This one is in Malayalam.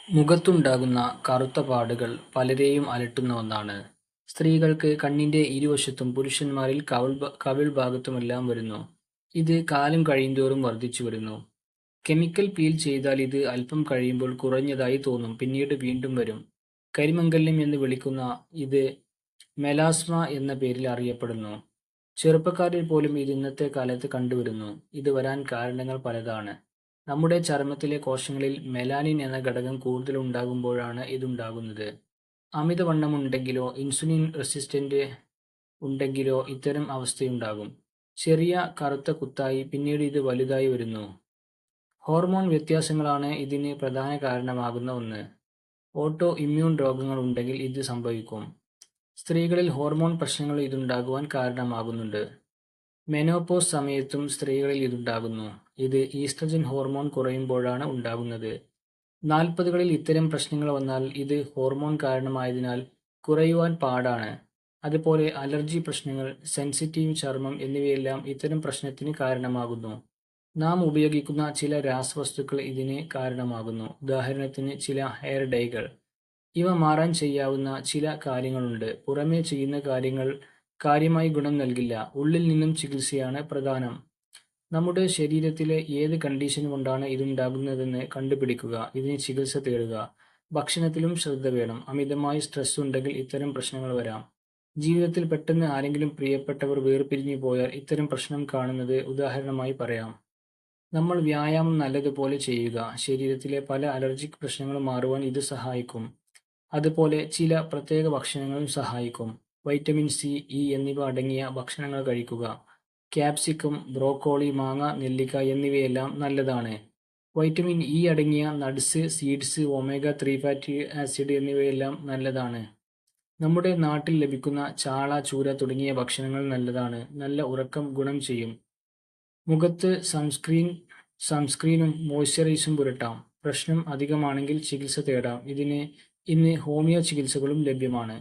മുഖത്തുണ്ടാകുന്ന കറുത്ത പാടുകൾ പലരെയും അലട്ടുന്ന ഒന്നാണ്. സ്ത്രീകൾക്ക് കണ്ണിന്റെ ഇരുവശത്തും പുരുഷന്മാരിൽ കവിൾ ഭാഗത്തുമെല്ലാം വരുന്നു. ഇത് കാലം കഴിയുന്തോറും വർദ്ധിച്ചു വരുന്നു. കെമിക്കൽ പീൽ ചെയ്താൽ ഇത് അല്പം കഴിയുമ്പോൾ കുറഞ്ഞതായി തോന്നും, പിന്നീട് വീണ്ടും വരും. കരിമംഗല്യം എന്ന് വിളിക്കുന്ന ഇത് മെലാസ്മ എന്ന പേരിൽ അറിയപ്പെടുന്നു. ചെറുപ്പക്കാരിൽ പോലും ഇത് ഇന്നത്തെ കാലത്ത് കണ്ടുവരുന്നു. ഇത് വരാൻ കാരണങ്ങൾ പലതാണ്. നമ്മുടെ ചർമ്മത്തിലെ കോശങ്ങളിൽ മെലാനിൻ എന്ന ഘടകം കൂടുതൽ ഉണ്ടാകുമ്പോഴാണ് ഇതുണ്ടാകുന്നത്. അമിതവണ്ണമുണ്ടെങ്കിലോ ഇൻസുലിൻ റെസിസ്റ്റന്റ് ഉണ്ടെങ്കിലോ ഇത്തരം അവസ്ഥയുണ്ടാകും. ചെറിയ കറുത്ത കുത്തായി പിന്നീട് ഇത് വലുതായി വരുന്നു. ഹോർമോൺ വ്യത്യാസങ്ങളാണ് ഇതിന് പ്രധാന കാരണമാകുന്ന ഒന്ന്. ഓട്ടോ ഇമ്മ്യൂൺ രോഗങ്ങൾ ഉണ്ടെങ്കിൽ ഇത് സംഭവിക്കും. സ്ത്രീകളിൽ ഹോർമോൺ പ്രശ്നങ്ങൾ ഇതുണ്ടാകുവാൻ കാരണമാകുന്നുണ്ട്. മെനോപോസ് സമയത്തും സ്ത്രീകളിൽ ഇതുണ്ടാകുന്നു. ഇത് ഈസ്ട്രജൻ ഹോർമോൺ കുറയുമ്പോഴാണ് ഉണ്ടാകുന്നത്. 40കളിൽ ഇത്തരം പ്രശ്നങ്ങൾ വന്നാൽ ഇത് ഹോർമോൺ കാരണമായതിനാൽ കുറയുവാൻ പാടാണ്. അതുപോലെ അലർജി പ്രശ്നങ്ങൾ, സെൻസിറ്റീവ് ചർമ്മം എന്നിവയെല്ലാം ഇത്തരം പ്രശ്നത്തിന് കാരണമാകുന്നു. നാം ഉപയോഗിക്കുന്ന ചില രാസവസ്തുക്കൾ ഇതിന് കാരണമാകുന്നു. ഉദാഹരണത്തിന് ചില ഹെയർ ഡൈകൾ. ഇവ മാറാൻ ചെയ്യാവുന്ന ചില കാര്യങ്ങളുണ്ട്. പുറമേ ചെയ്യുന്ന കാര്യങ്ങൾ കാര്യമായി ഗുണം നൽകില്ല. ഉള്ളിൽ നിന്നും ചികിത്സയാണ് പ്രധാനം. നമ്മുടെ ശരീരത്തിലെ ഏത് കണ്ടീഷൻ കൊണ്ടാണ് ഇതുണ്ടാകുന്നതെന്ന് കണ്ടുപിടിക്കുക. ഇതിന് ചികിത്സ തേടുക. ഭക്ഷണത്തിലും ശ്രദ്ധ വേണം. അമിതമായി സ്ട്രെസ് ഉണ്ടെങ്കിൽ ഇത്തരം പ്രശ്നങ്ങൾ വരാം. ജീവിതത്തിൽ പെട്ടെന്ന് ആരെങ്കിലും പ്രിയപ്പെട്ടവർ വേർപിരിഞ്ഞു പോയാൽ ഇത്തരം പ്രശ്നം കാണുന്നത് ഉദാഹരണമായി പറയാം. നമ്മൾ വ്യായാമം നല്ലതുപോലെ ചെയ്യുക. ശരീരത്തിലെ പല അലർജിക് പ്രശ്നങ്ങളും മാറുവാൻ ഇത് സഹായിക്കും. അതുപോലെ ചില പ്രത്യേക ഭക്ഷണങ്ങളും സഹായിക്കും. വൈറ്റമിൻ സി, ഇ എന്നിവ അടങ്ങിയ ഭക്ഷണങ്ങൾ കഴിക്കുക. ക്യാപ്സിക്കം, ബ്രോക്കോളി, മാങ്ങ, നെല്ലിക്ക എന്നിവയെല്ലാം നല്ലതാണ്. വൈറ്റമിൻ ഇ അടങ്ങിയ നട്ട്സ്, സീഡ്സ്, ഒമേഗ-3 ഫാറ്റി ആസിഡ് എന്നിവയെല്ലാം നല്ലതാണ്. നമ്മുടെ നാട്ടിൽ ലഭിക്കുന്ന ചാള, ചൂര തുടങ്ങിയ ഭക്ഷണങ്ങൾ നല്ലതാണ്. നല്ല ഉറക്കം ഗുണം ചെയ്യും. മുഖത്ത് സൺസ്ക്രീനും മോയ്സ്ചറൈസറും പുരട്ടാം. പ്രശ്നം അധികമാണെങ്കിൽ ചികിത്സ തേടാം. ഇതിന് ഇന്ന് ഹോമിയോ ചികിത്സകളും ലഭ്യമാണ്.